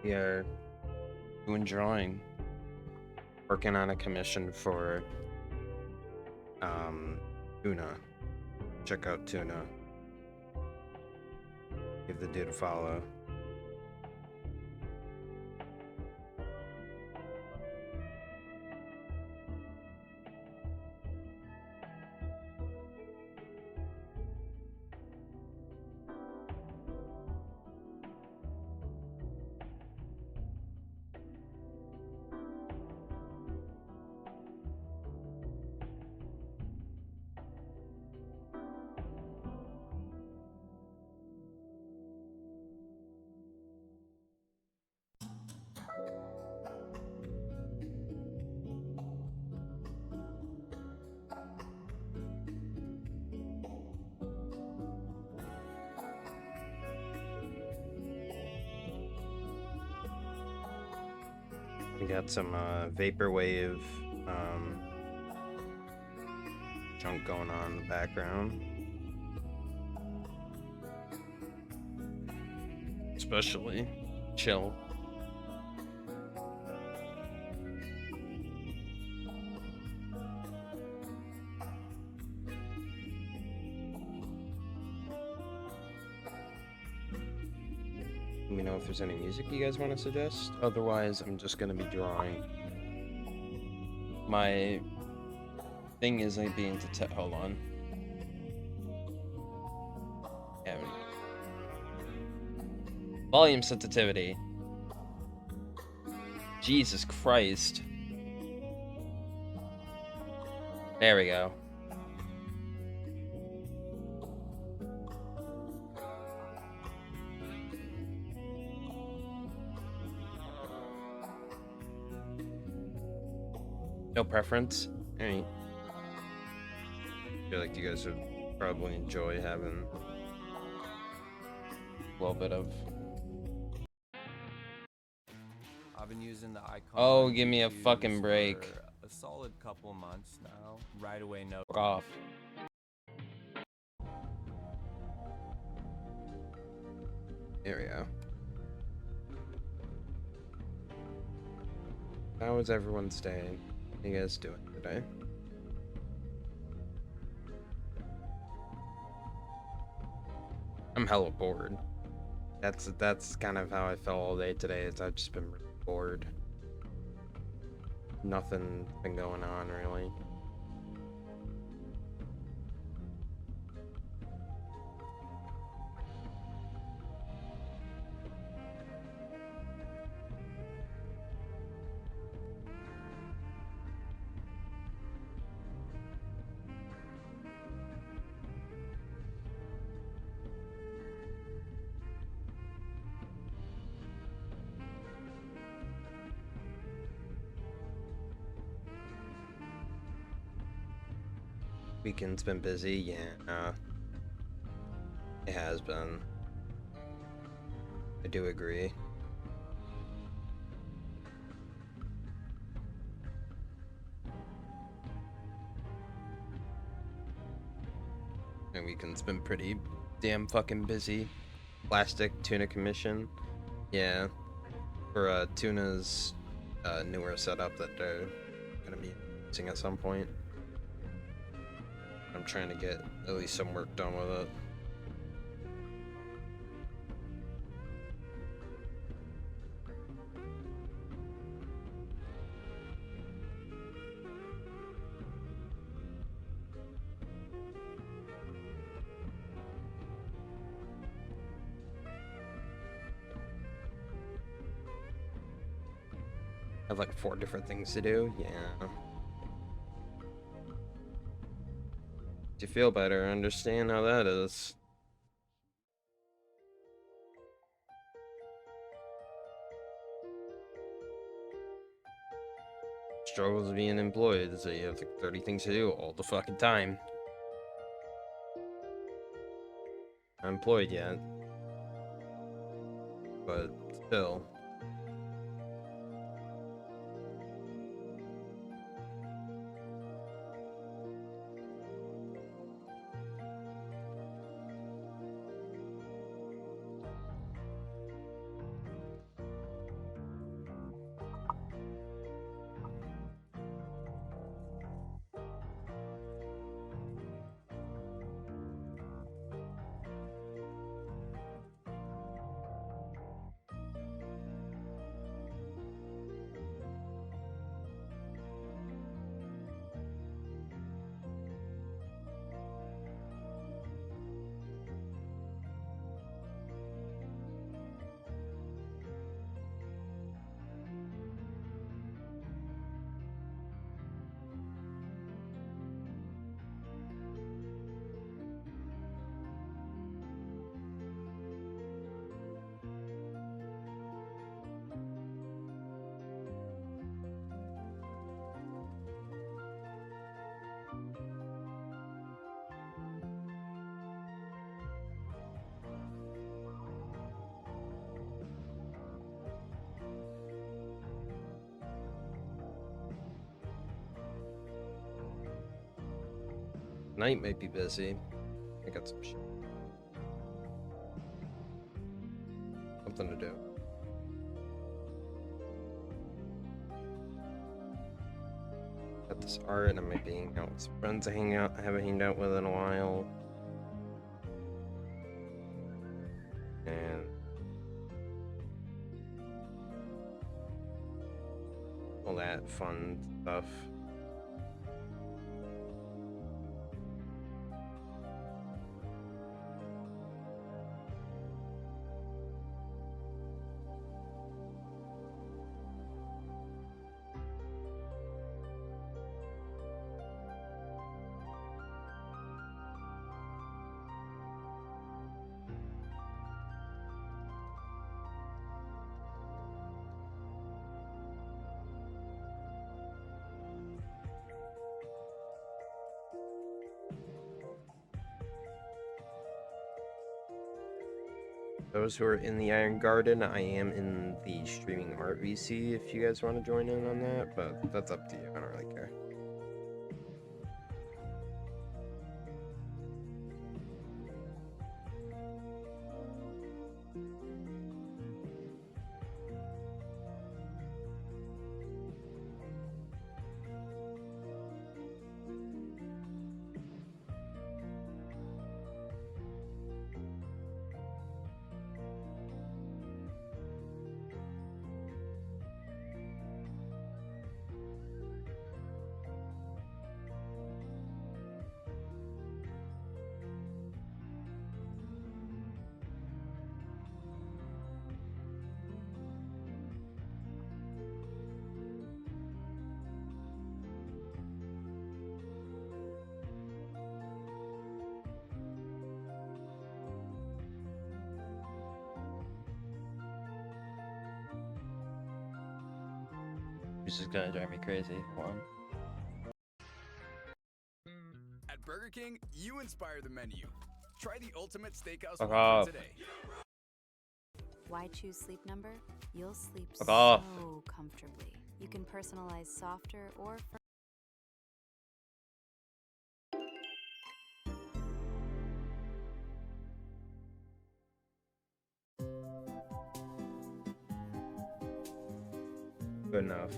We are doing drawing, working on a commission for Tuna. Check out Tuna. Give the dude a follow. We got some vaporwave junk going on in the background. Especially chill. Let me know if there's any music you guys want to suggest. Otherwise, I'm just gonna be drawing. My thing is like being to hold on. Volume sensitivity. Jesus Christ. There we go. No preference? Alright. I feel like you guys would probably enjoy having a little bit of... I've been using the icon. Oh, give me a fucking break. For a solid couple months now. Right away, no. Fuck off. There we go. How is everyone's day? What are you guys doing today? I'm hella bored. That's kind of how I felt all day today. Is I've just been really bored. Nothing been going on really. Weekend's been busy, yeah. It has been. I do agree. My weekend's been pretty damn fucking busy. Plastic tuna commission. Yeah. For Tuna's newer setup that they're gonna be using at some point. I'm trying to get at least some work done with it. I have like 4 different things to do, yeah. To feel better, understand how that is. Struggles of being employed, so you have like 30 things to do all the fucking time. I'm employed yet, but still. Night might be busy. I got some shit. Something to do. Got this art, and I might be hanging out with some friends I haven't hanged out with in a while. And all that fun stuff. Those who are in the Iron Garden, I am in the streaming art VC if you guys want to join in on that, but that's up to you. I don't really care. This is gonna drive me crazy. Hold on. At Burger King, you inspire the menu. Try the ultimate steakhouse Fuck whopper off. today. Why choose Sleep Number? You'll sleep Fuck so off. comfortably. You can personalize softer or Good enough.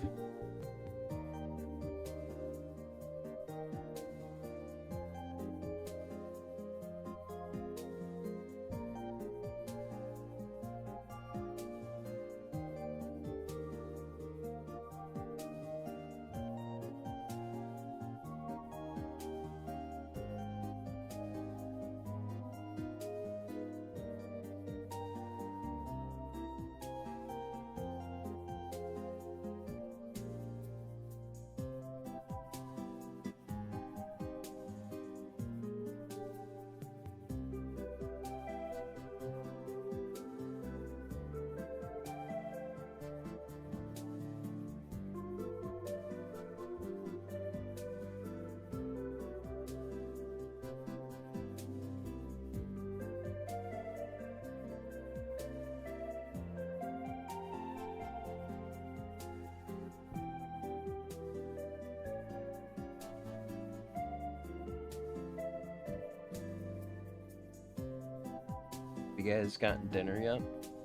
You guys gotten dinner yet?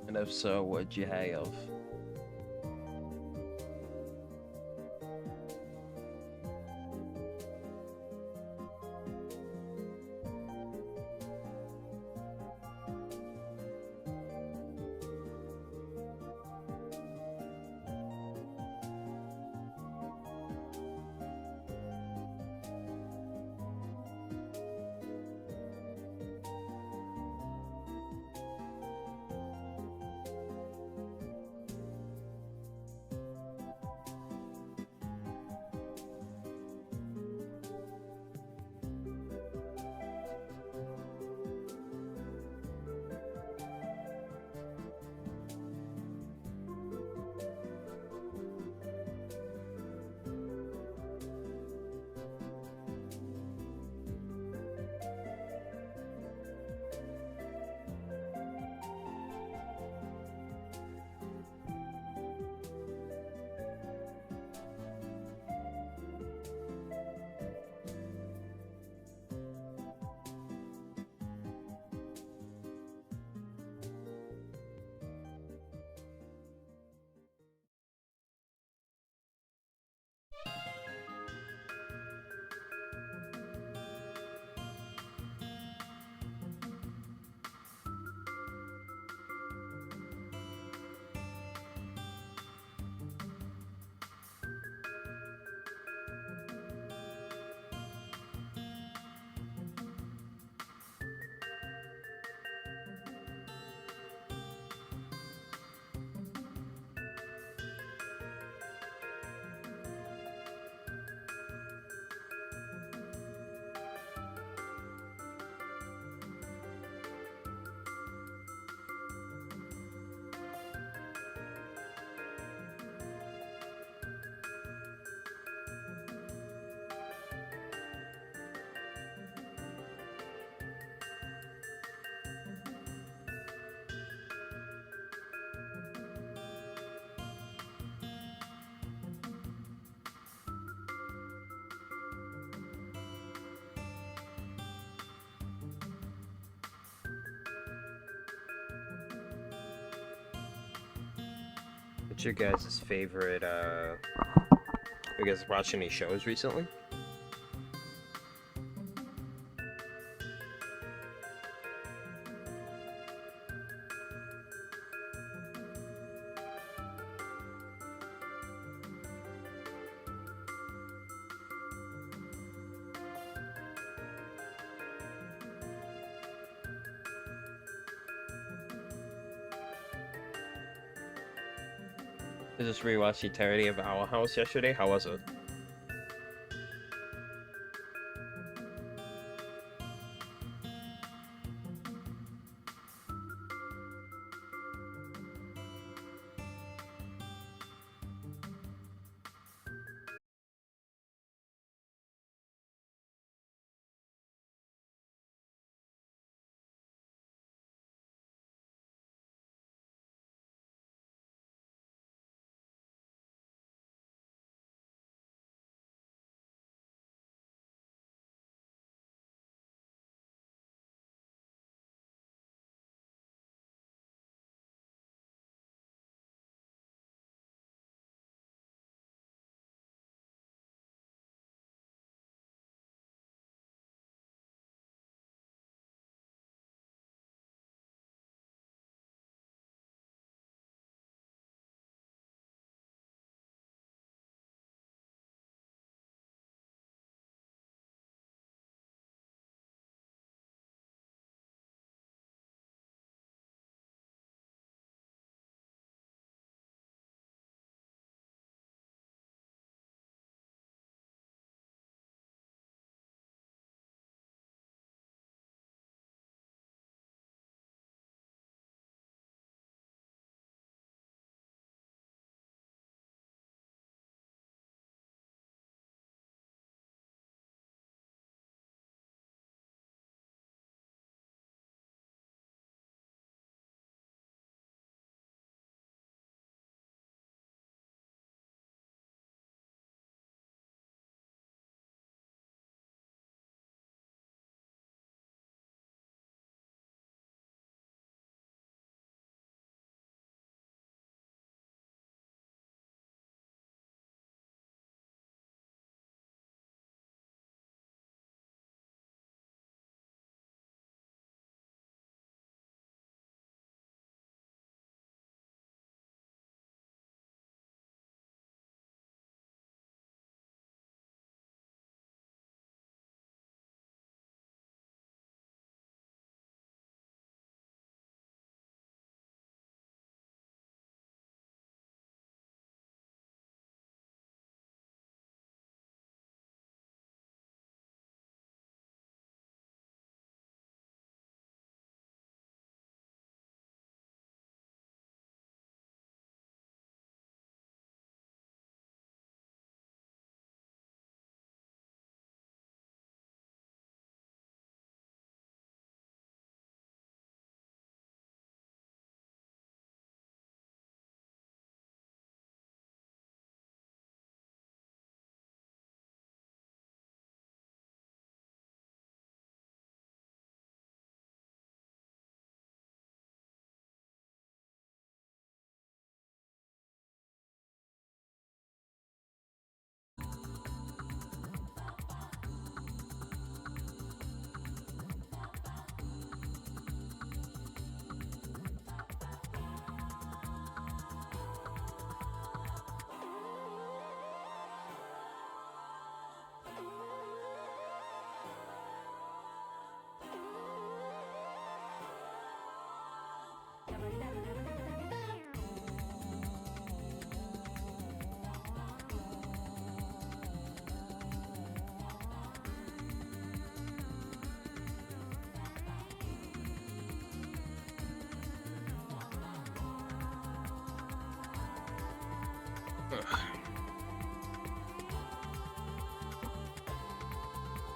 And if so, what'd you have? What's your guys' favorite, you guys watch any shows recently? I just rewatched the entirety of Owl House yesterday. How was it?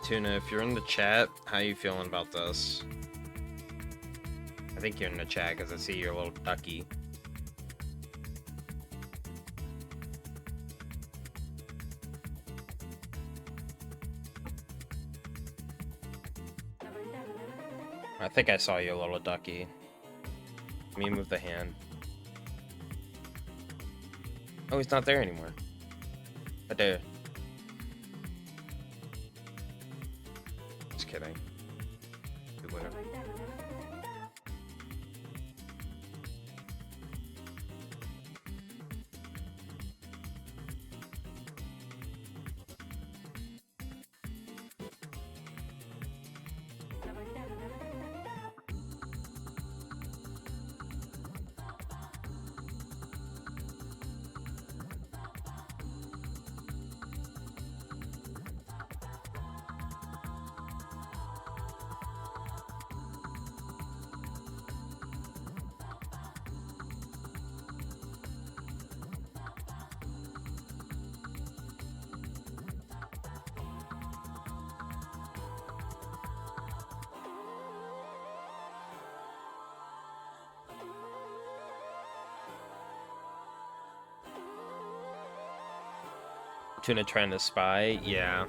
Tuna, if you're in the chat, how you feeling about this? I think you're in the chat because I see your little ducky. I think I saw your little ducky. Let me move the hand. Oh, he's not there anymore. Right there. Just kidding. Good winner. Tuna trying to spy? Yeah.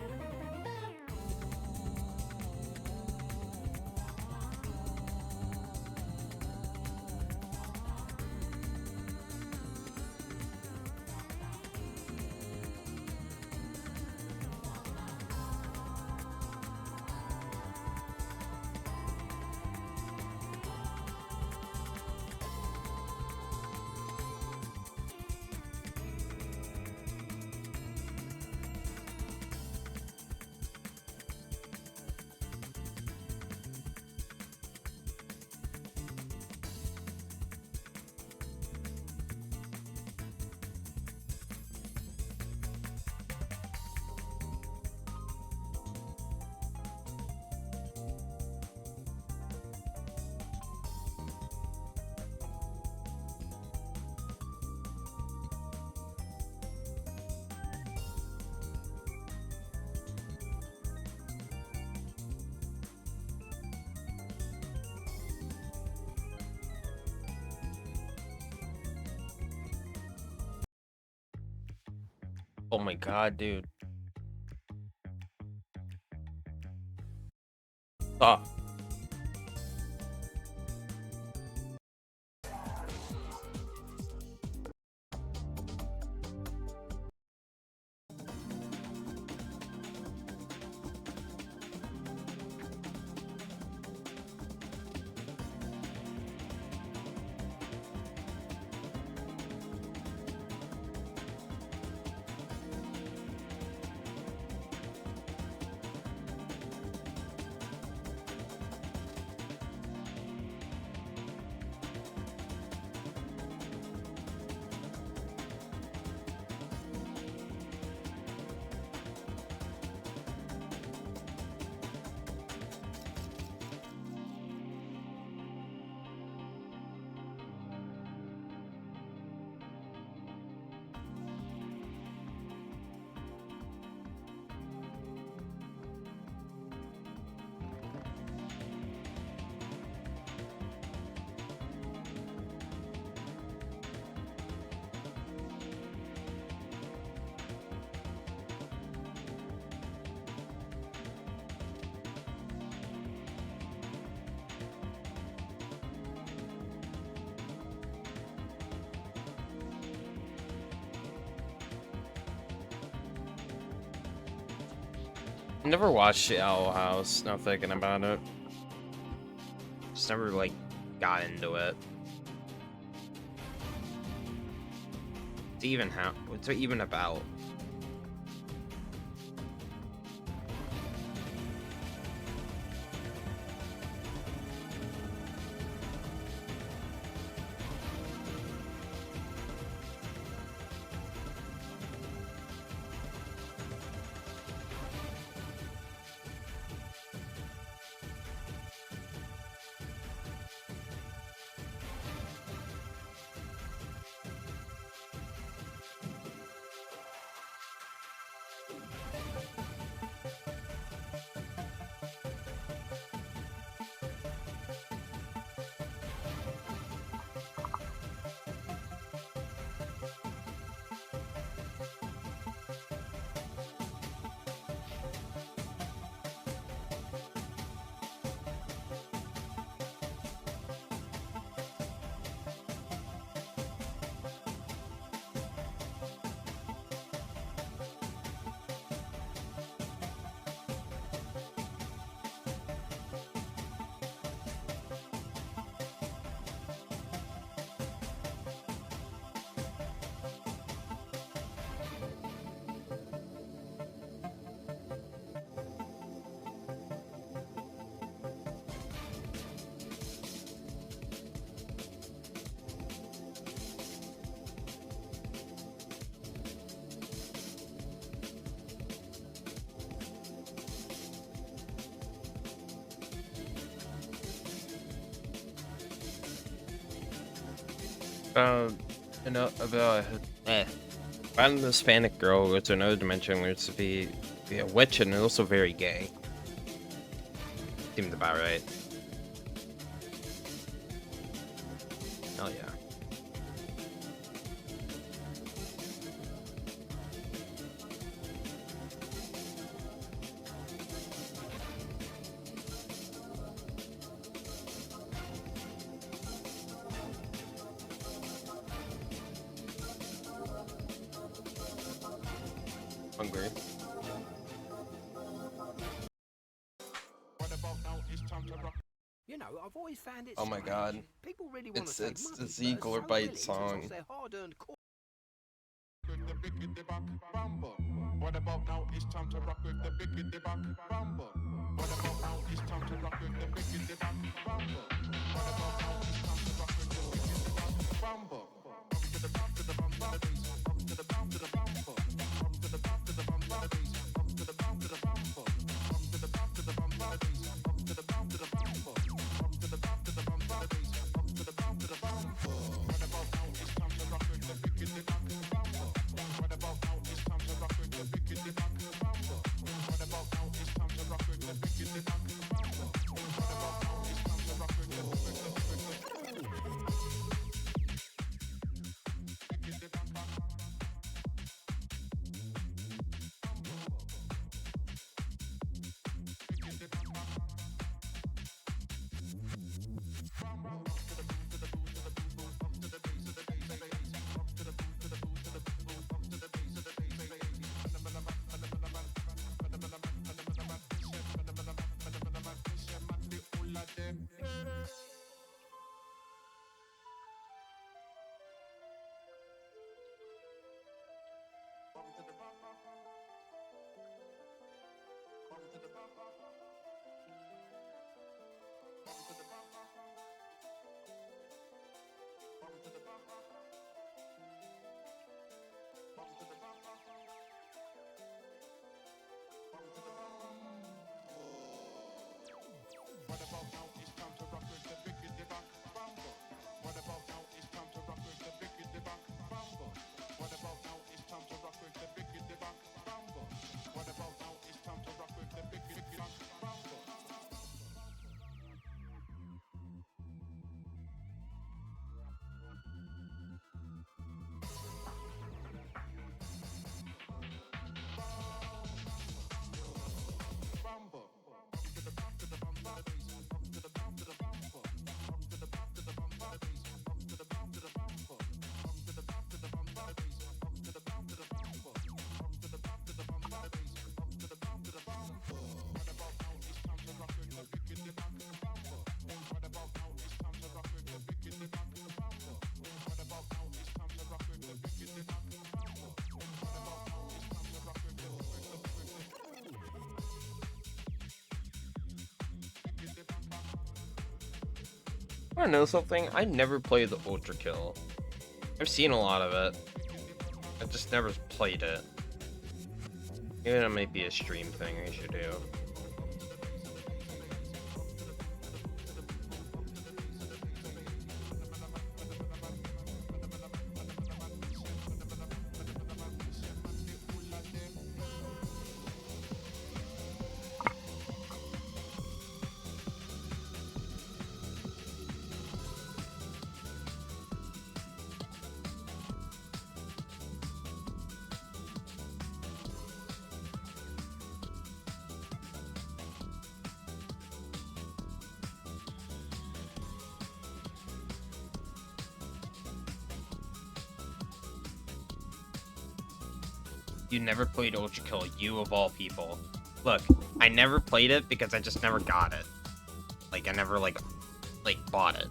Oh my god, dude. Stop. Never watched Owl House, now thinking about it. Just never, like, got into it. What's it even about? found found an Hispanic girl who goes to another dimension where it's to be a witch and also very gay. Seemed about right. Hell yeah. Hungry. You know, I've always found it Oh my strange. God. People really want to It's save the money, Ziegler but are so Bite willing to song. toss their hard-earned What about now? It's time to rock with the biggity back bamba. What about now? It's time to rock with the biggity back bamba. What about now? It's time to rock with the biggity back bamba. Up to the back to the bamba, up to the back to the bamba, up to the back to the bamba, up to the back to the bamba, up to the back to the bamba, up to the back to the bamba, up to the back to the bamba, up to the back to the bamba. What about now? It's time to rock with the biggity back bamba. What about now? It's time to rock with the biggity back bamba. What about now? It's time to rock with the biggity back bamba. What about now? It's time to rock with the biggity back bamba. What about now? It's time to rock with the biggity back bamba. What about now? It's time to rock with the biggity back bamba. What about now? It's time to rock with the biggity back bamba. What about now? It's time to rock with the biggity back bamba. Bamba. Up to the back to the bamba, up to the back to the bamba, up to the back to the bamba, up to the back to the bamba, up to the back to the bamba, up to the back to the bamba, up to the back to the bamba, up to the back to the bamba. What about now? It's time to rock with the biggity back bamba. What about now? It's time to rock with the biggity back bamba. What about now? It's time to rock with the biggity back bamba. What about now? It's time to rock with the I know something. I never played the Ultra Kill. I've seen a lot of it. I just never played it. Maybe that might be a stream thing I should do. You never played Ultra Kill, you of all people. Look, I never played it because I just never got it. Like, I never, like bought it.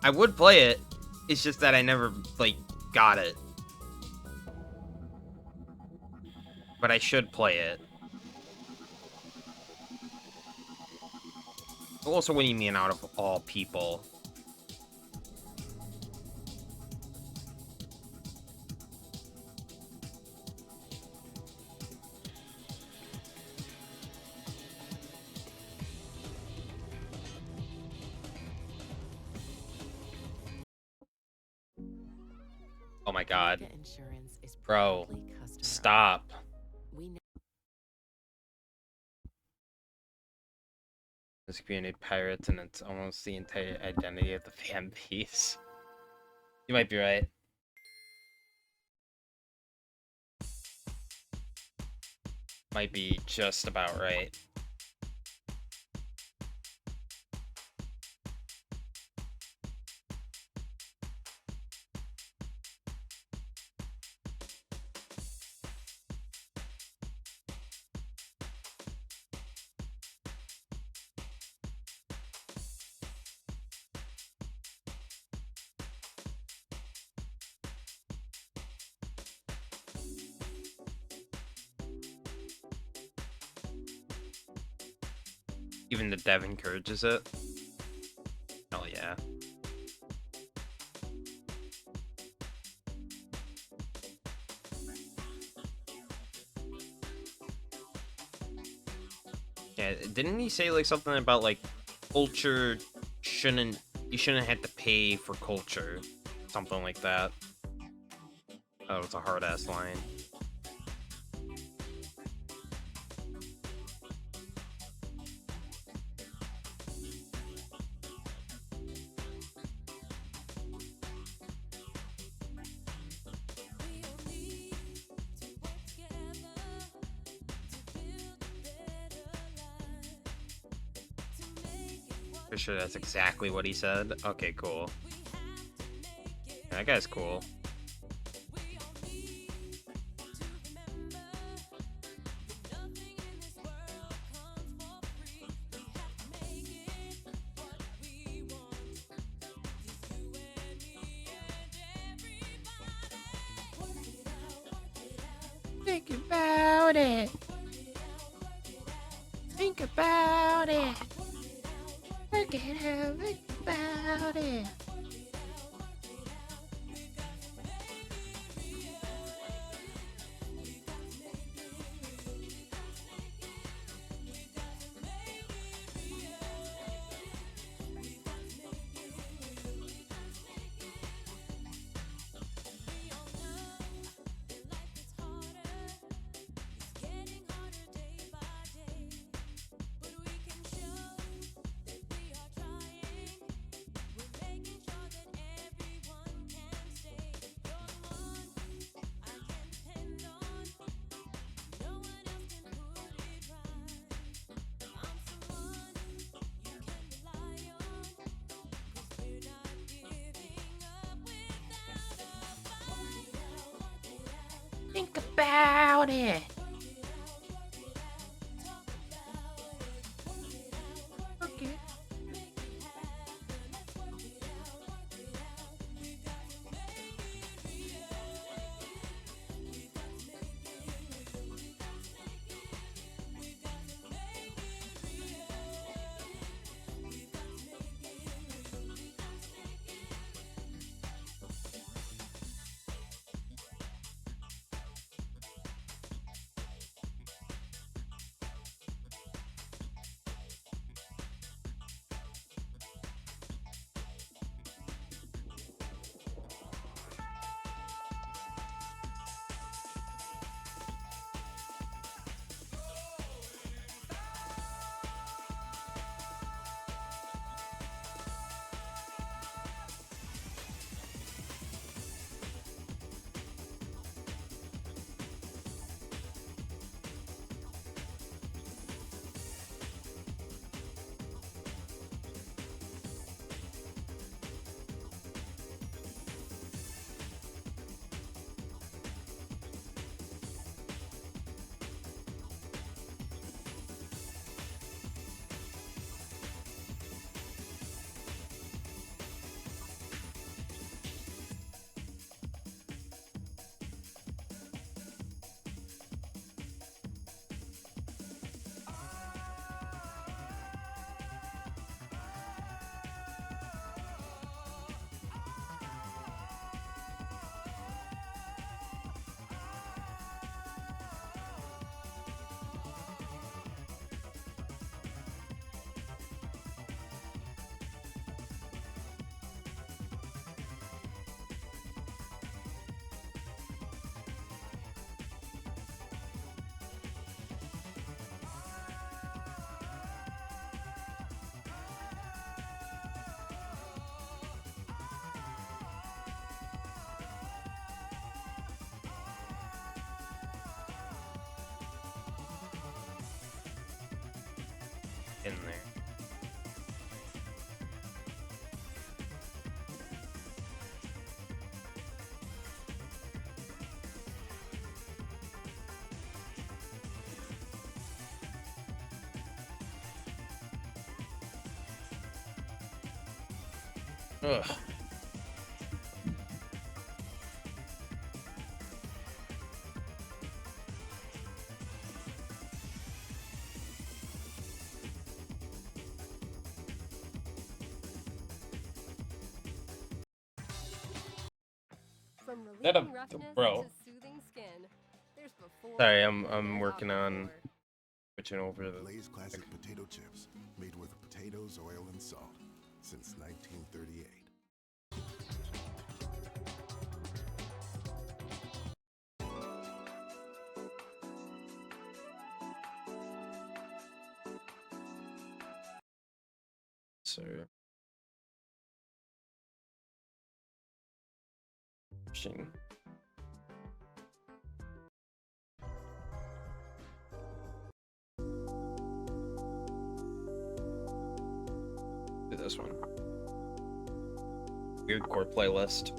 I would play it, it's just that I never, got it. But I should play it. Also, what do you mean out of all people? my god. Omega Insurance is Bro, proudly customer- stop. We know This community pirates and it's almost the entire identity of the fan base. You might be right. Might be just about right. Even the dev encourages it. Hell yeah. Yeah, didn't he say like something about like culture shouldn't, you shouldn't have to pay for culture, something like that. Oh, it's a hard ass line. For sure that's exactly what he said. Okay, cool. That guy's cool. Think about it. Think about it. Work it out. Think about it. Think about it. Okay. in there. Ugh. From That a- relieving roughness bro. to soothing skin. There's before Sorry, and I'm working on before. switching over the. Lay's classic potato chips, made with potatoes, oil, and salt, since 1938. So. Interesting. Do this one. Weird core playlist.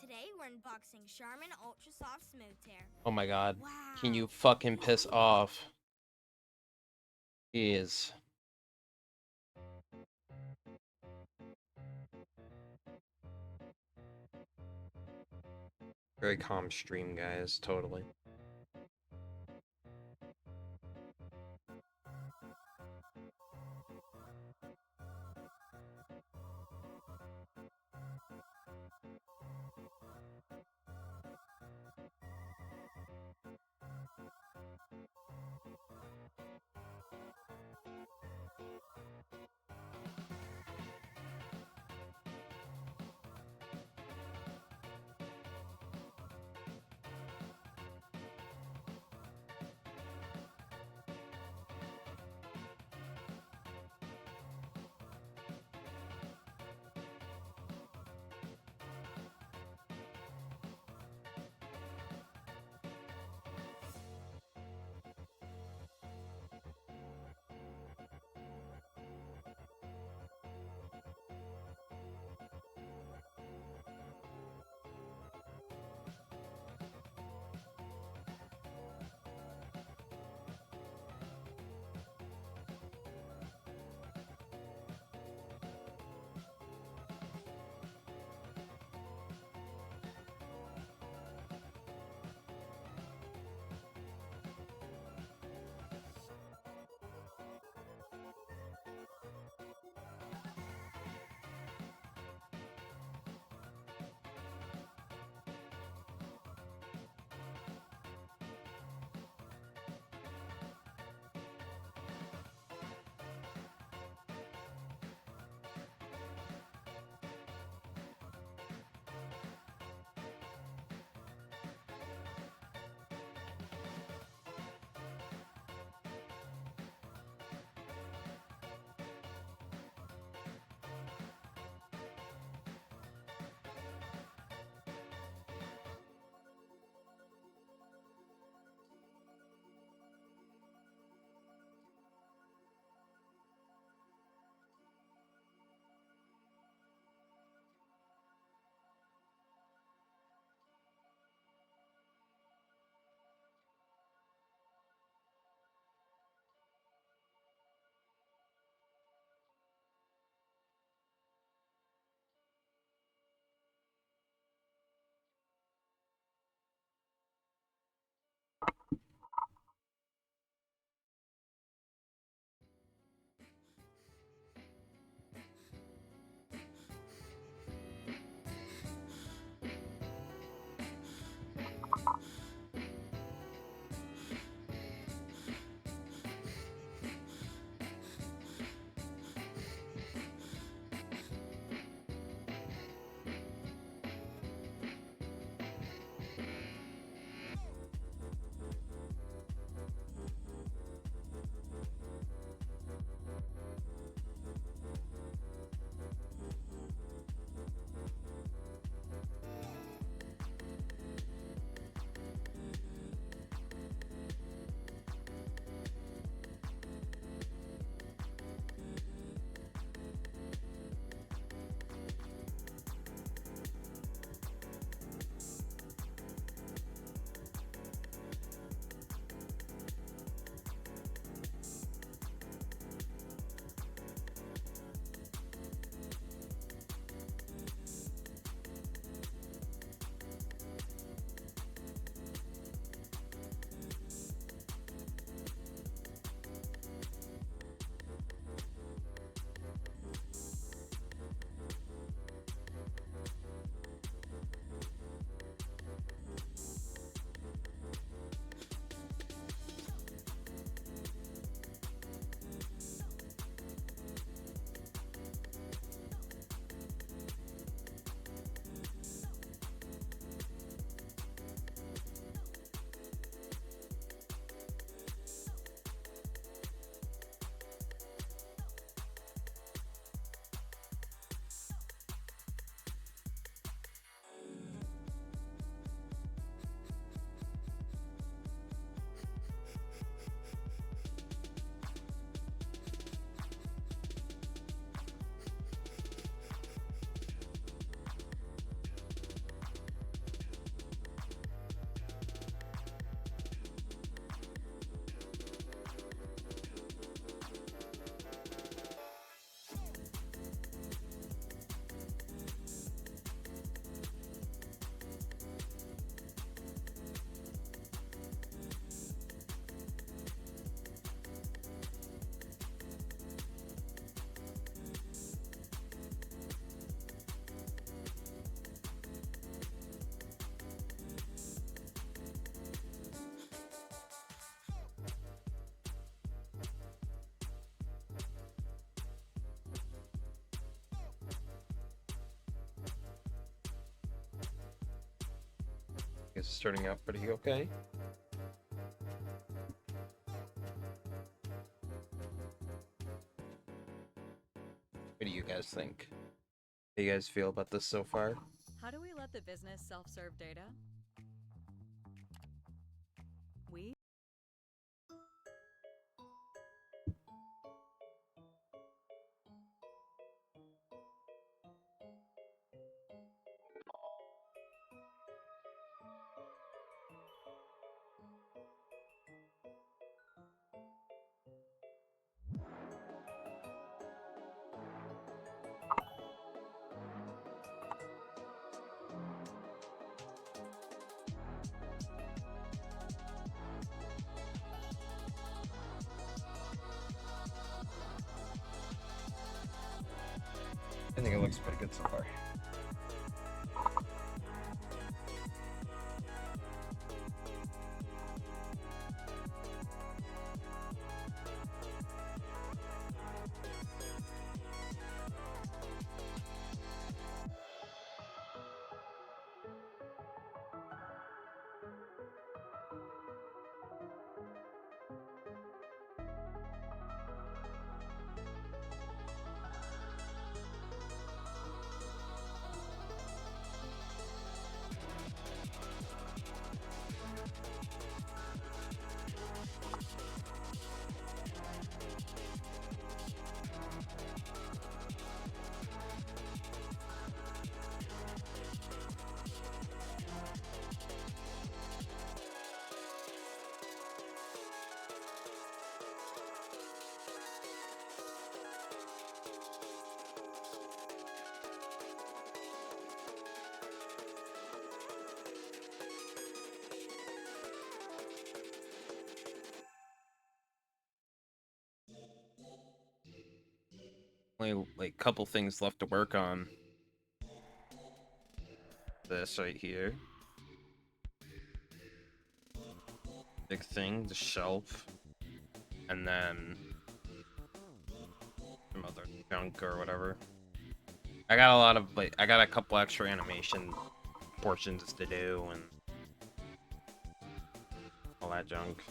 Today we're unboxing Charmin Ultra Soft Smooth Tear. Oh my god. Wow. Can you fucking piss off? Jeez. Very calm stream, guys. Totally. Guess it's turning out pretty okay. What do you guys think? How do you guys feel about this so far? How do we let the business self-serve data? We I think it looks pretty good so far. Only like couple things left to work on. This right here. Big thing, the shelf. And then some other junk or whatever. I got a lot of like I got a couple extra animation portions to do and all that junk.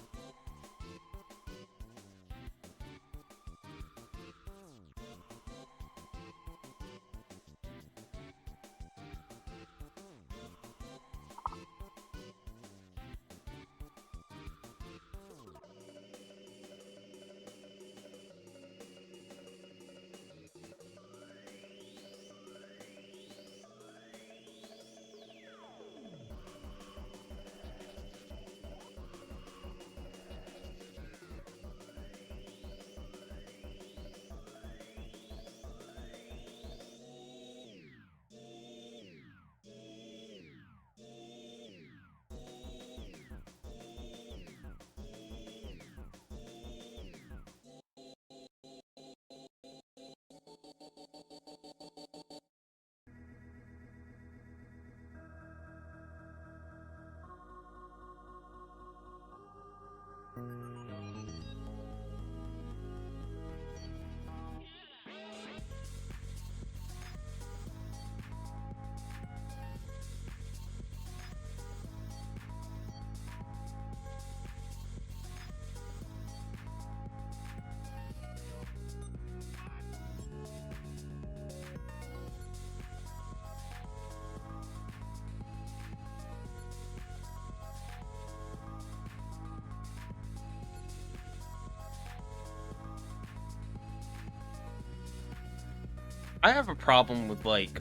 I have a problem with like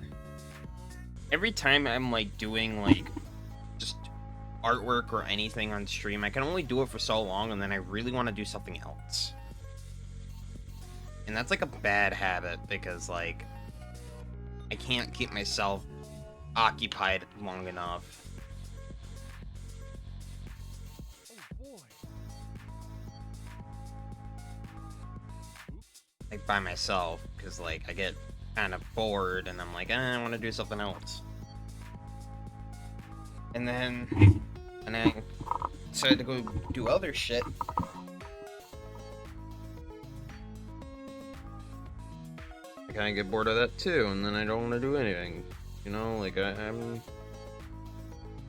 every time I'm like doing like just artwork or anything on stream, I can only do it for so long and then I really want to do something else. And that's like a bad habit because like I can't keep myself occupied long enough. Like by myself because like I get kind of bored and I'm like, I want to do something else. And then I decided to go do other shit. I kind of get bored of that too, and then I don't want to do anything. You know, like I'm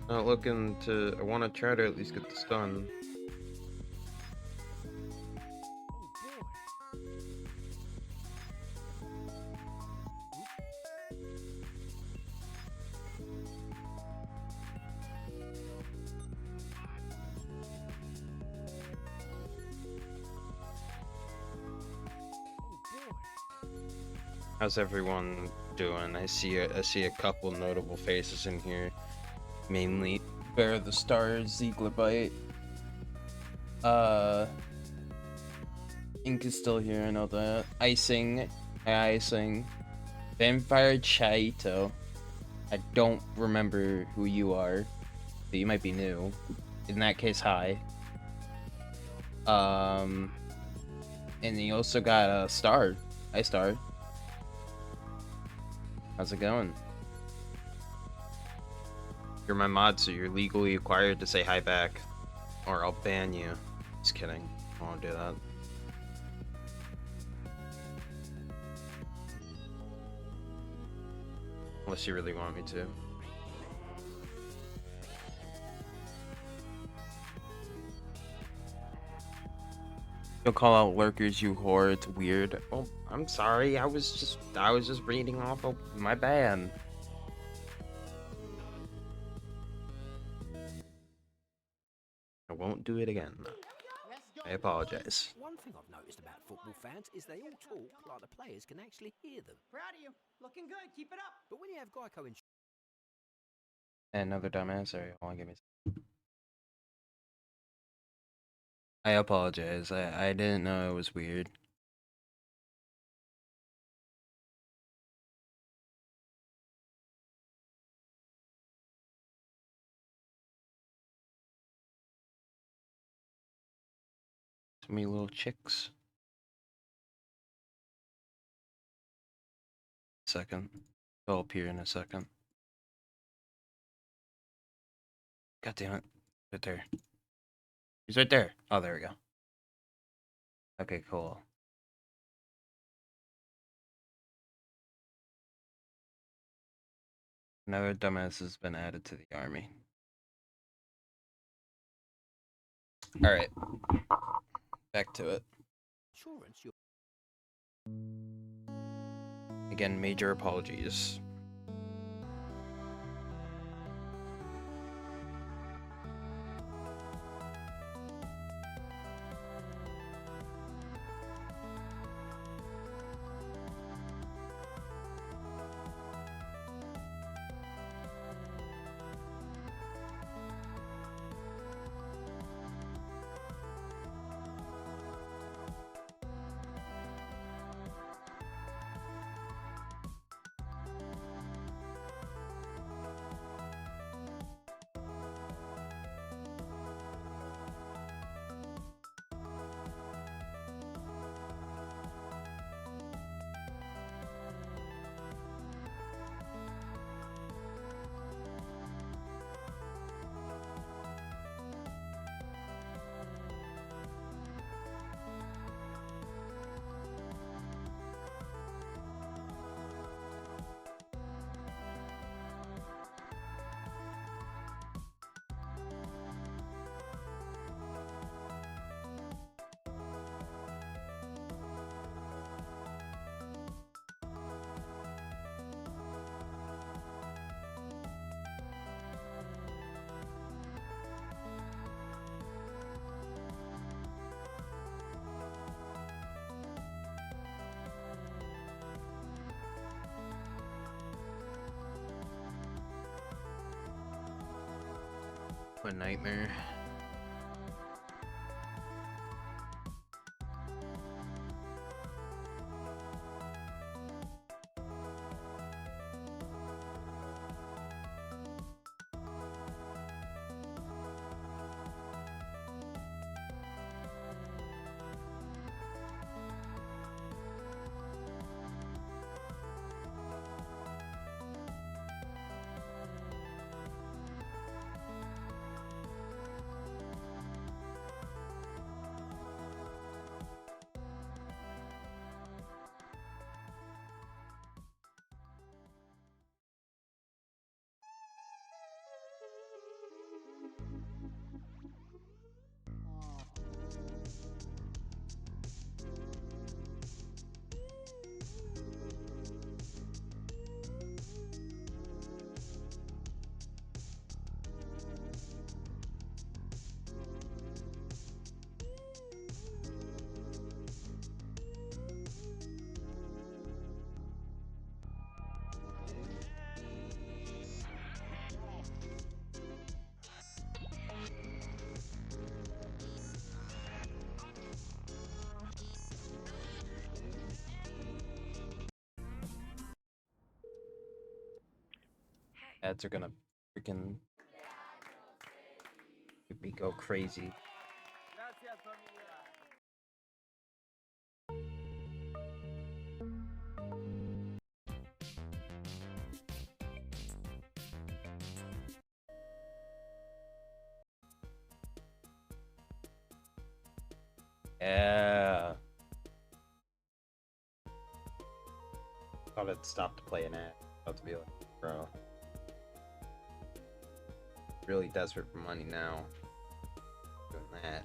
Not looking to. I want to try to at least get this done. How's everyone doing? I see a couple notable faces in here. Mainly Bear of the Stars, Zieglerbite. Ink is still here, I know that. Icing. Hi, Icing. Vampire Chaito. I don't remember who you are, but you might be new. In that case, hi. And then you also got a Star. Hi, Star. How's it going? You're my mod, so you're legally required to say hi back, or I'll ban you. Just kidding. I won't do that. Unless you really want me to. You'll call out lurkers, you whore. It's weird. Oh, I'm sorry. I was just reading off of my ban. I won't do it again. I apologize. One thing I've noticed about football fans is they all talk like the players can actually hear them. Proud of you. Looking good. Keep it up. But when you have Geico insurance... Another dumbass. Sorry, hold on, give me a second. I apologize. I didn't know it was weird. So many little chicks. Second. They'll appear in a second. God damn it. Right there. He's right there. Oh, there we go. Okay, cool. Another dumbass has been added to the army. Alright. Back to it. Again, major apologies. What a nightmare. Ads are gonna freaking make me go crazy. Yeah. Thought it stopped to play an ad. About to be like, bro. Really desperate for money now. Doing that.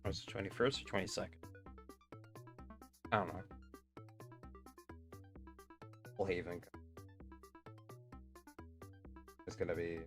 Was it 21st or 22nd? I don't know. Haven. It's gonna be.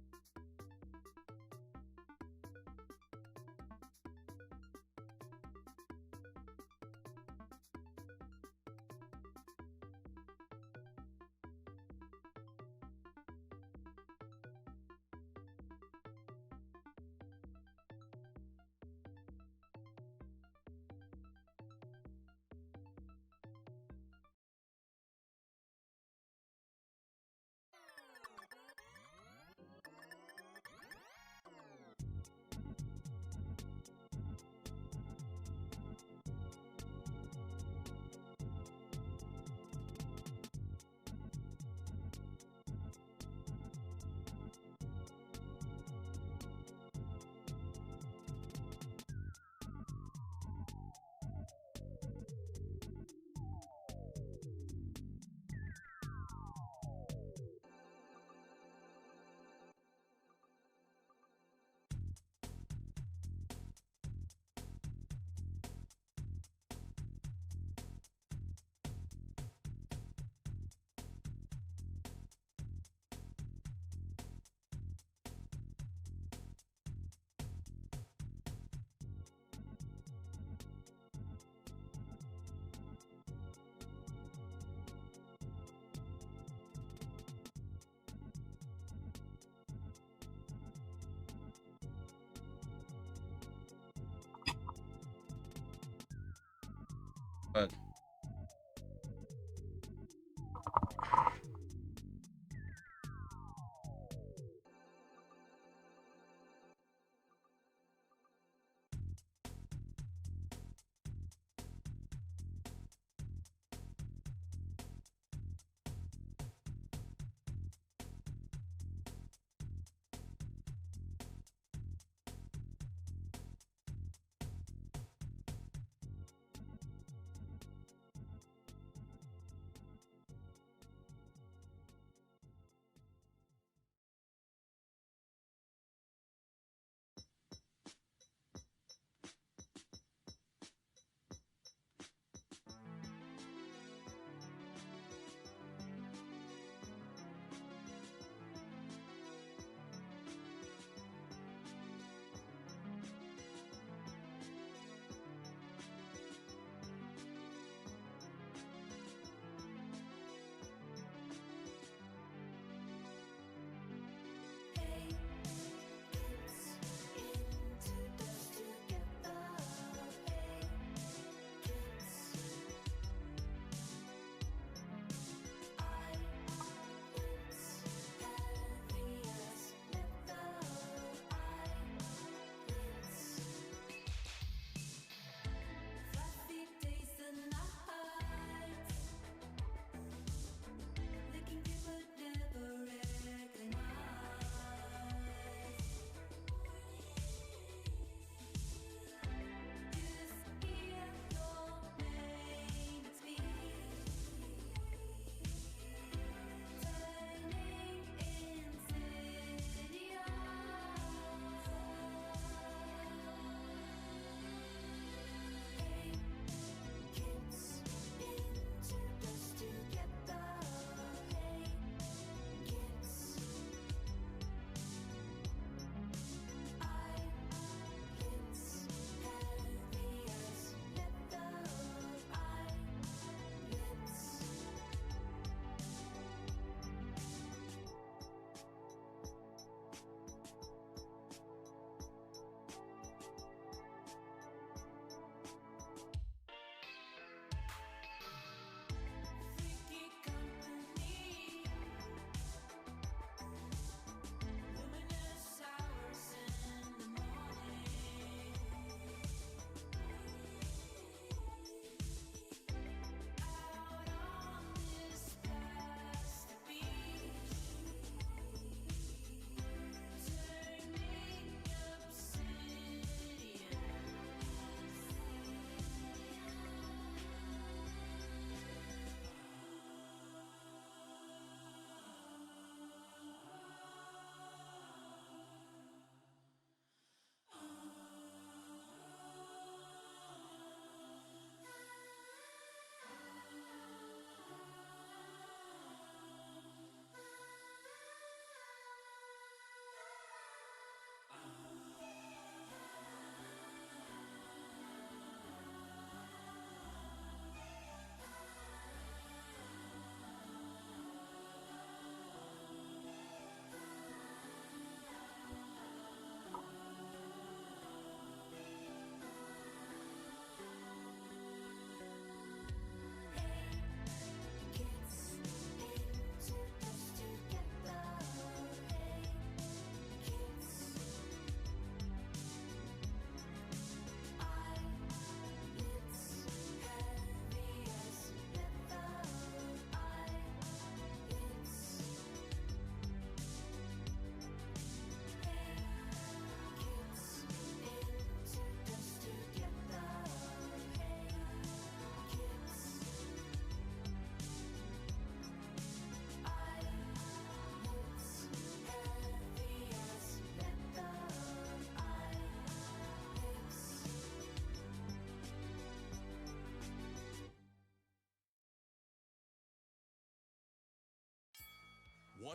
But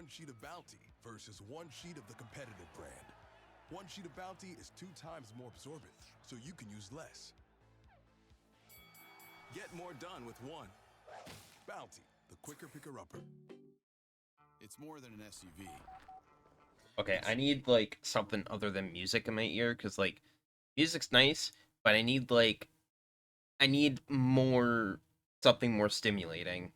one sheet of Bounty versus one sheet of the competitive brand. One sheet of Bounty is 2 times more absorbent, so you can use less. Get more done with one. Bounty, the quicker picker-upper. It's more than an SUV. Okay, I need, like, something other than music in my ear, because, like, music's nice, but I need, like, I need more, something more stimulating.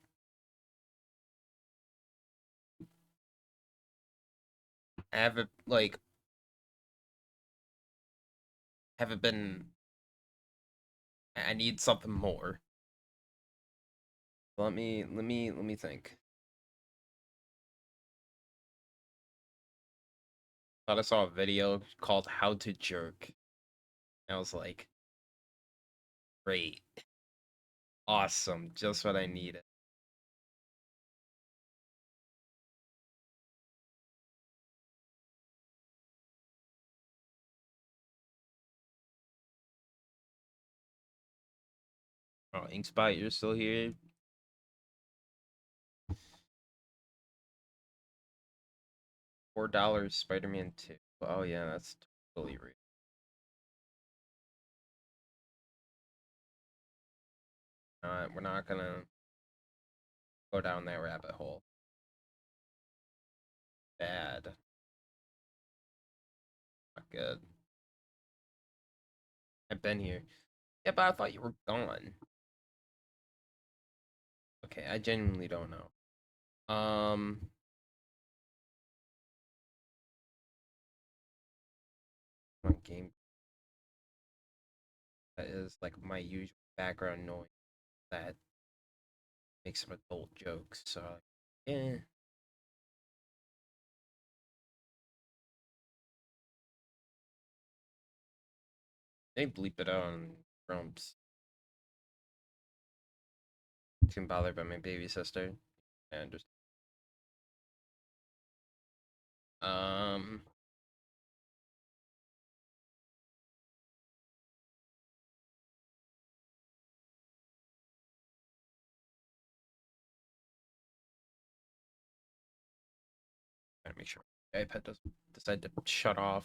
I haven't, like, haven't been, I need something more. Let me think. Thought I saw a video called How to Jerk. I was like, great. Awesome. Just what I needed. Oh, Inkspot, you're still here? $4 Spider-Man 2. Oh yeah, that's totally real. We're not gonna go down that rabbit hole. Bad. Not good. I've been here. Yeah, but I thought you were gone. Okay, I genuinely don't know. One game that is like my usual background noise that makes some adult jokes. So, yeah. They bleep it out on Grumps. Too bothered by my baby sister. I understand. Gotta make sure my iPad doesn't decide to shut off.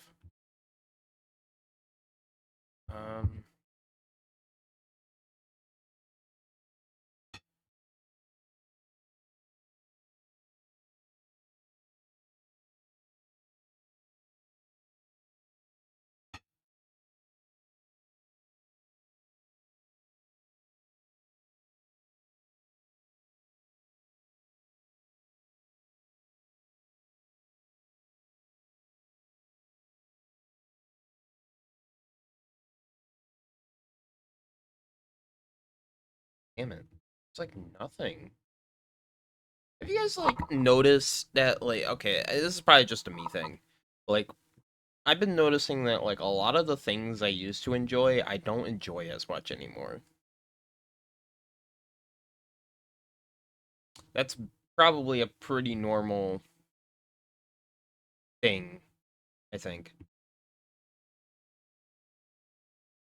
Damn it. It's like nothing. Have you guys like noticed that like okay, this is probably just a me thing. Like I've been noticing that like a lot of the things I used to enjoy, I don't enjoy as much anymore. That's probably a pretty normal thing, I think.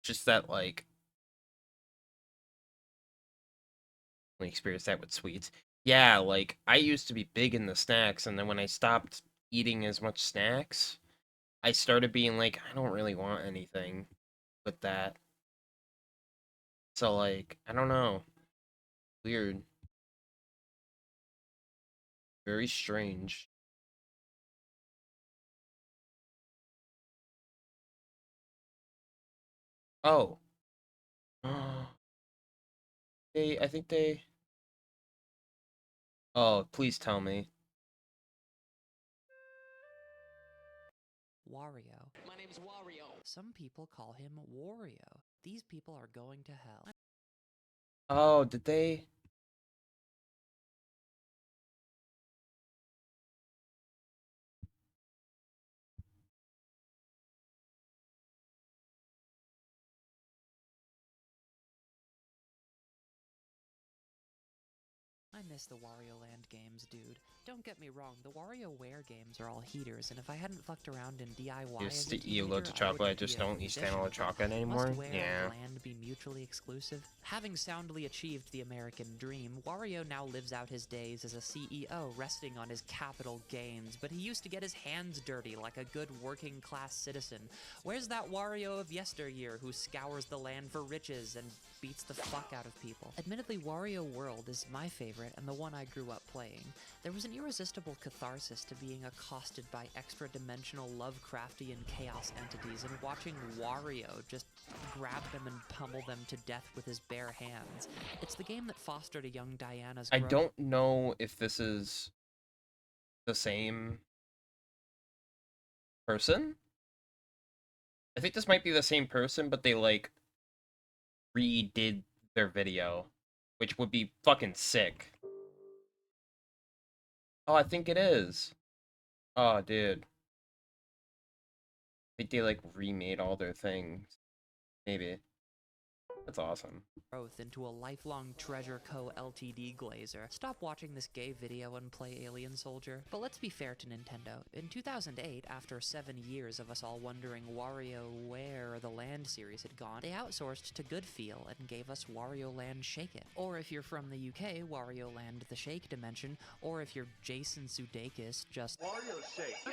Just that like we experienced that with sweets. Yeah, like I used to be big in the snacks, and then when I stopped eating as much snacks, I started being like, I don't really want anything with that. So like, I don't know. Weird. Very strange. Oh. I think they Oh, please tell me. Wario. My name's Wario. Some people call him Wario. These people are going to hell. Oh, did they? miss the Wario Land games, dude. Don't get me wrong, the WarioWare games are all heaters, and if I hadn't fucked around in DIY as a You load teenager, to I chocolate, I wouldn't just be a don't eat musician, standalone but chocolate anymore. must Ware Yeah. and Land be mutually exclusive? Having soundly achieved the American dream, Wario now lives out his days as a CEO resting on his capital gains, but he used to get his hands dirty like a good working-class citizen. Where's that Wario of yesteryear who scours the land for riches and beats the fuck out of people? Admittedly, Wario World is my favorite and the one I grew up playing. There was an irresistible catharsis to being accosted by extra-dimensional Lovecraftian chaos entities and watching Wario just grab them and pummel them to death with his bare hands. It's the game that fostered a young Diana's I growth. don't know if this is the same person. I think this might be the same person, but they like redid their video, which would be fucking sick. Oh, I think it is. Oh, dude. I think they like remade all their things. Maybe. That's awesome. Growth into a lifelong Treasure Co. Ltd. glazer. Stop watching this gay video and play Alien Soldier. But let's be fair to Nintendo. In 2008, after 7 years of us all wondering Wario where the Land series had gone, they outsourced to Goodfeel and gave us Wario Land Shake It. Or if you're from the UK, Wario Land The Shake Dimension. Or if you're Jason Sudeikis, just Wario Shake.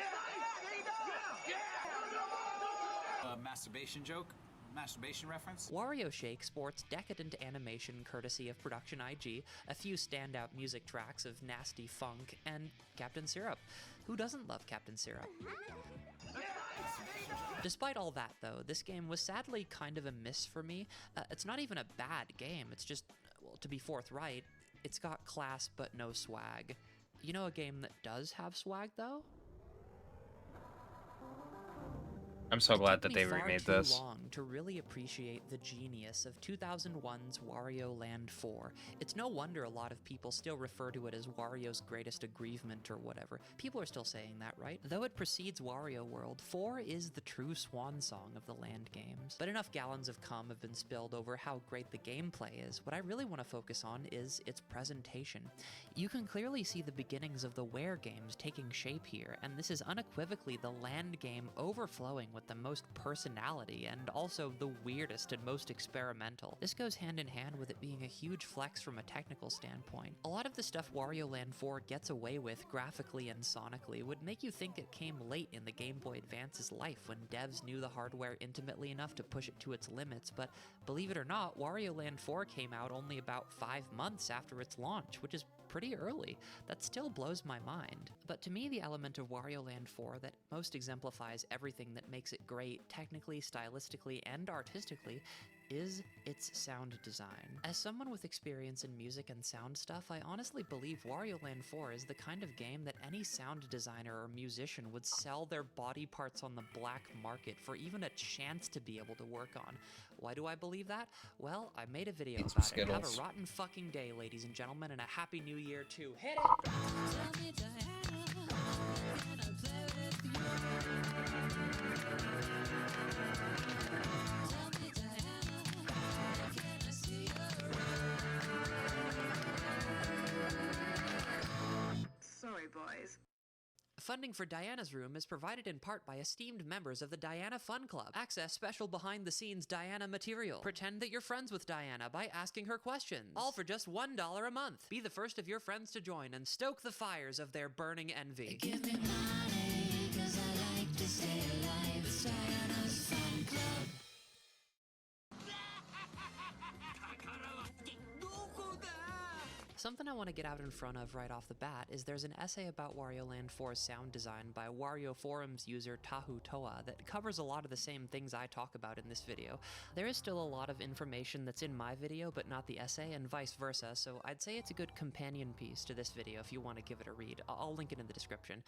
Masturbation joke? Masturbation reference? Wario Shake sports decadent animation courtesy of Production IG, a few standout music tracks of nasty funk, and Captain Syrup. Who doesn't love Captain Syrup? Despite all that, though, this game was sadly kind of a miss for me. It's not even a bad game, it's just, well, to be forthright, it's got class but no swag. You know a game that does have swag, though? I'm so glad that they remade this. It took me far too long to really appreciate the genius of 2001's Wario Land 4. It's no wonder a lot of people still refer to it as Wario's greatest aggrievement or whatever. People are still saying that, right? Though it precedes Wario World, 4 is the true swan song of the Land games. But enough gallons of cum have been spilled over how great the gameplay is. What I really want to focus on is its presentation. You can clearly see the beginnings of the Ware games taking shape here, and this is unequivocally the Land game overflowing with the most personality and also the weirdest and most experimental. This goes hand in hand with it being a huge flex from a technical standpoint. A lot of the stuff Wario Land 4 gets away with graphically and sonically would make you think it came late in the Game Boy Advance's life when devs knew the hardware intimately enough to push it to its limits, but believe it or not, Wario Land 4 came out only about 5 months after its launch, which is pretty early. That still blows my mind. But to me, the element of Wario Land 4 that most exemplifies everything that makes it great, technically, stylistically, and artistically, is its sound design. As someone with experience in music and sound stuff, I honestly believe Wario Land 4 is the kind of game that any sound designer or musician would sell their body parts on the black market for even a chance to be able to work on. Why do I believe that? Well, I made a video about it. Have a rotten fucking day, ladies and gentlemen, and a happy new year too. Hit it! Tell me, Diana, can I play with you? Tell me, Diana, can I see you? Sorry, boys. Funding for Diana's Room is provided in part by esteemed members of the Diana Fun Club. Access special behind-the-scenes Diana material. Pretend that you're friends with Diana by asking her questions. All for just $1 a month. Be the first of your friends to join and stoke the fires of their burning envy. Give me money, 'cause I like to stay alive. It's Diana's Fun Club. Something I want to get out in front of right off the bat is there's an essay about Wario Land 4's sound design by Wario Forums user Tahu Toa that covers a lot of the same things I talk about in this video. There is still a lot of information that's in my video but not the essay and vice versa, so I'd say it's a good companion piece to this video if you want to give it a read. I'll link it in the description.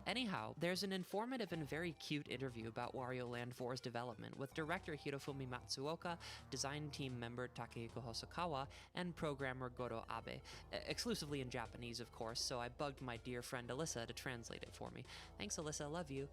Anyhow, there's an informative and very cute interview about Wario Land 4's development with director Hirofumi Matsuoka, design team member Takehiko Hosokawa, and programmer Goro Abe. exclusively in Japanese, of course, so I bugged my dear friend Alyssa to translate it for me. Thanks, Alyssa, love you.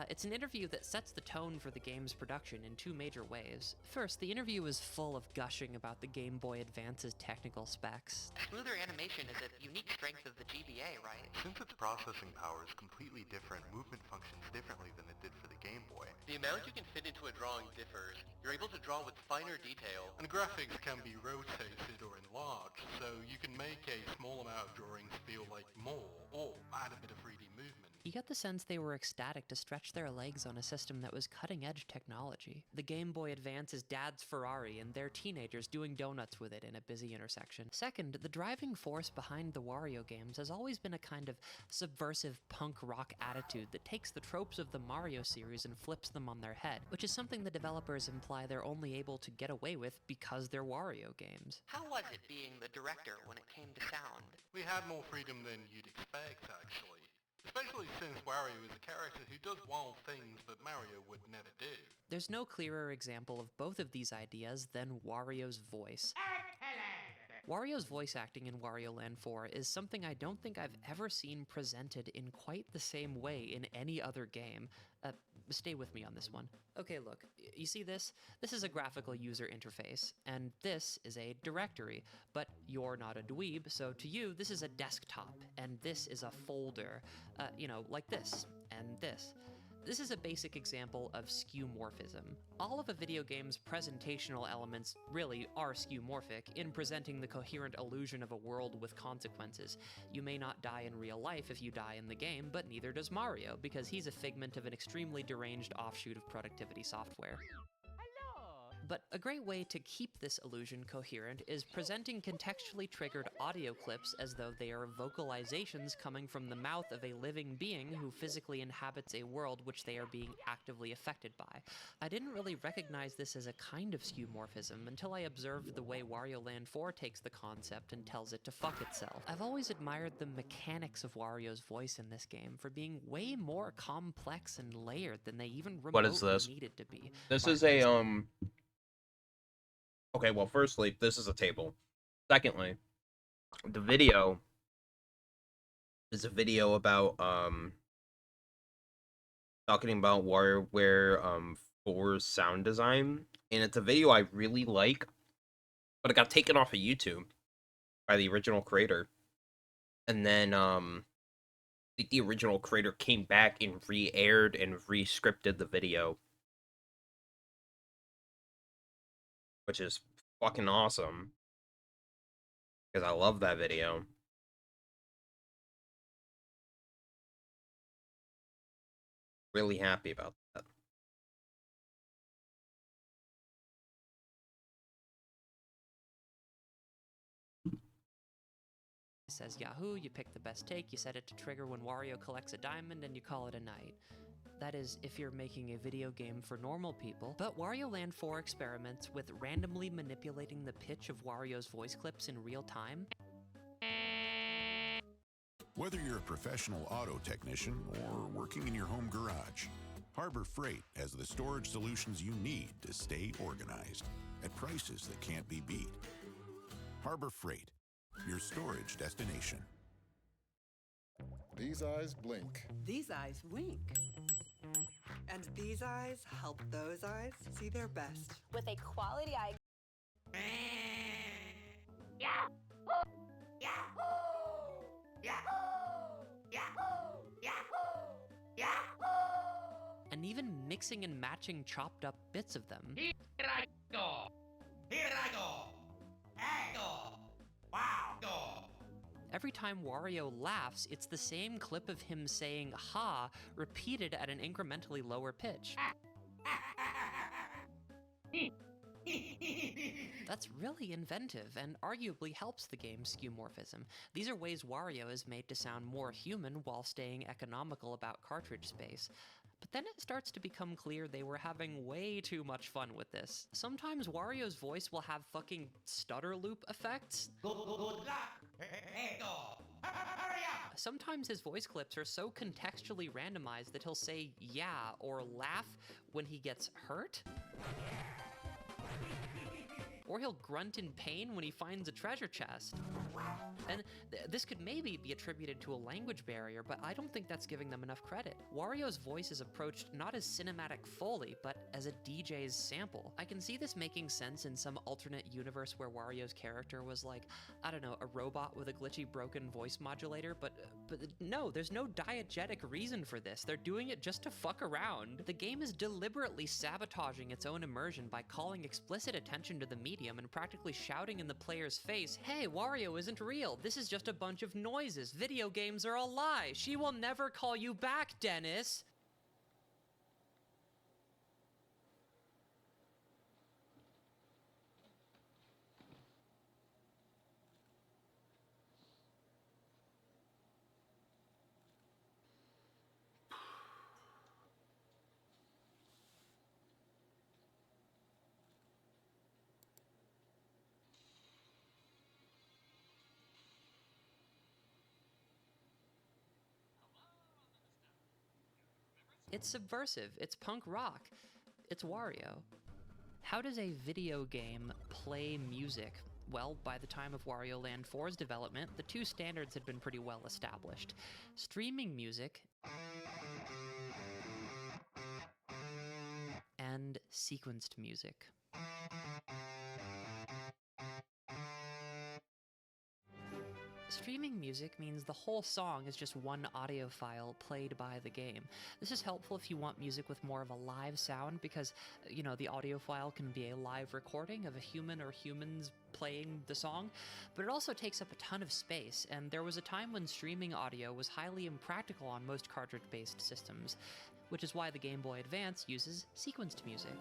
It's an interview that sets the tone for the game's production in two major ways. First, the interview is full of gushing about the Game Boy Advance's technical specs. Smoother animation is a unique strength of the GBA, right? Since its processing power is completely different, movement functions differently than it did for the Game Boy. The amount you can fit into a drawing differs. You're able to draw with finer detail. And graphics can be rotated or enlarged, so you can make a small amount of drawings feel like more, or add a bit of 3D movement. You get the sense they were ecstatic to stretch their legs on a system that was cutting-edge technology. The Game Boy Advance is Dad's Ferrari, and they're teenagers doing donuts with it in a busy intersection. Second, the driving force behind the Wario games has always been a kind of subversive punk rock attitude that takes the tropes of the Mario series and flips them on their head, which is something the developers imply they're only able to get away with because they're Wario games. How was it being the director when it came to sound? We had more freedom than you'd expect, actually. Especially since Wario is a character who does wild things that Mario would never do. There's no clearer example of both of these ideas than Wario's voice. Wario's voice acting in Wario Land 4 is something I don't think I've ever seen presented in quite the same way in any other game. Stay with me on this one. Okay, look, you see this? This is a graphical user interface, and this is a directory, but you're not a dweeb, so to you, this is a desktop, and this is a folder, you know, like this, and this. This is a basic example of skeuomorphism. All of a video game's presentational elements really are skeuomorphic in presenting the coherent illusion of a world with consequences. You may not die in real life if you die in the game, but neither does Mario, because he's a figment of an extremely deranged offshoot of productivity software. But a great way to keep this illusion coherent is presenting contextually triggered audio clips as though they are vocalizations coming from the mouth of a living being who physically inhabits a world which they are being actively affected by. I didn't really recognize this as a kind of skeuomorphism until I observed the way Wario Land 4 takes the concept and tells it to fuck itself. I've always admired the mechanics of Wario's voice in this game for being way more complex and layered than they even remotely needed to be. This is a, Okay, well, firstly, this is a table. Secondly, the video is a video about, talking about WarioWare, 4's sound design, and it's a video I really like, but it got taken off of YouTube by the original creator. And then, I think the original creator came back and re-aired and re-scripted the video, which is fucking awesome, because I love that video. Really happy about that. Says Yahoo, you pick the best take, you set it to trigger when Wario collects a diamond, and you call it a night. That is, if you're making a video game for normal people. But Wario Land 4 experiments with randomly manipulating the pitch of Wario's voice clips in real time. Whether you're a professional auto technician or working in your home garage, Harbor Freight has the storage solutions you need to stay organized at prices that can't be beat. Harbor Freight, your storage destination. These eyes blink. These eyes wink. And these eyes help those eyes see their best. With a quality eye. And even mixing and matching chopped up bits of them. Here I go. Here I go. I go. Wow. Go. Every time Wario laughs, it's the same clip of him saying ha, repeated at an incrementally lower pitch. That's really inventive, and arguably helps the game's skeuomorphism. These are ways Wario is made to sound more human while staying economical about cartridge space. But then it starts to become clear they were having way too much fun with this. Sometimes Wario's voice will have fucking stutter loop effects. Good luck. Hey, go. Hurry up. Sometimes his voice clips are so contextually randomized that he'll say yeah or laugh when he gets hurt. or he'll grunt in pain when he finds a treasure chest. And this could maybe be attributed to a language barrier, but I don't think that's giving them enough credit. Wario's voice is approached not as cinematic Foley, but as a DJ's sample. I can see this making sense in some alternate universe where Wario's character was like, I don't know, a robot with a glitchy broken voice modulator, but no, there's no diegetic reason for this. They're doing it just to fuck around. The game is deliberately sabotaging its own immersion by calling explicit attention to the medium and practically shouting in the player's face, hey, Wario isn't real. This is just a bunch of noises. Video games are a lie. She will never call you back, Dennis. It's subversive, it's punk rock, it's Wario. How does a video game play music? Well, by the time of Wario Land 4's development, the two standards had been pretty well established. Streaming music and sequenced music. Streaming music means the whole song is just one audio file played by the game. This is helpful if you want music with more of a live sound because, you know, the audio file can be a live recording of a human or humans playing the song, but it also takes up a ton of space, and there was a time when streaming audio was highly impractical on most cartridge-based systems, which is why the Game Boy Advance uses sequenced music.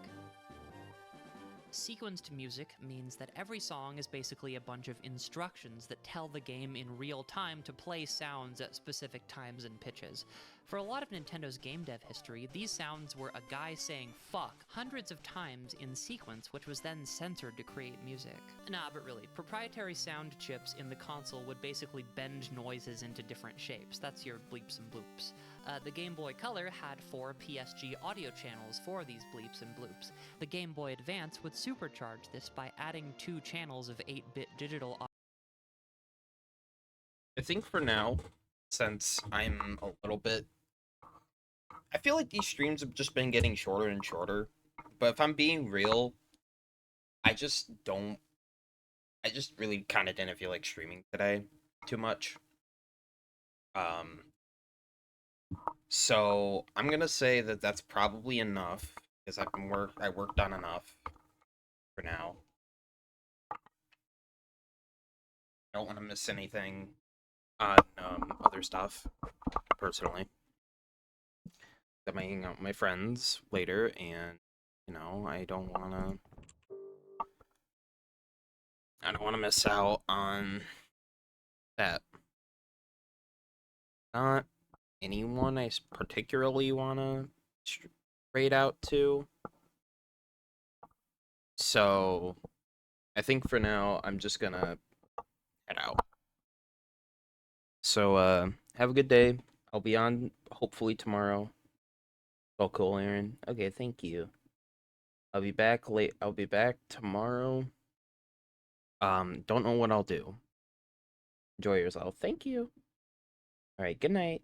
Sequenced music means that every song is basically a bunch of instructions that tell the game in real time to play sounds at specific times and pitches. For a lot of Nintendo's game dev history, these sounds were a guy saying fuck hundreds of times in sequence, which was then censored to create music. Nah, but really, proprietary sound chips in the console would basically bend noises into different shapes. That's your bleeps and bloops. The Game Boy Color had 4 PSG audio channels for these bleeps and bloops. The Game Boy Advance would supercharge this by adding 2 channels of 8-bit digital audio. I think for now, since I'm a little bit... I feel like these streams have just been getting shorter and shorter. But if I'm being real, I just really kind of didn't feel like streaming today too much. So I'm gonna say that that's probably enough because I worked on enough for now. I don't want to miss anything on other stuff personally. I'm hanging out with my friends later, and you know I don't want to miss out on that. Not anyone I particularly want to raid out to. So, I think for now, I'm just gonna head out. So, have a good day. I'll be on, hopefully, tomorrow. Oh, cool, Aaron. Okay, thank you. I'll be back late. I'll be back tomorrow. Don't know what I'll do. Enjoy yourself. Thank you. Alright, good night.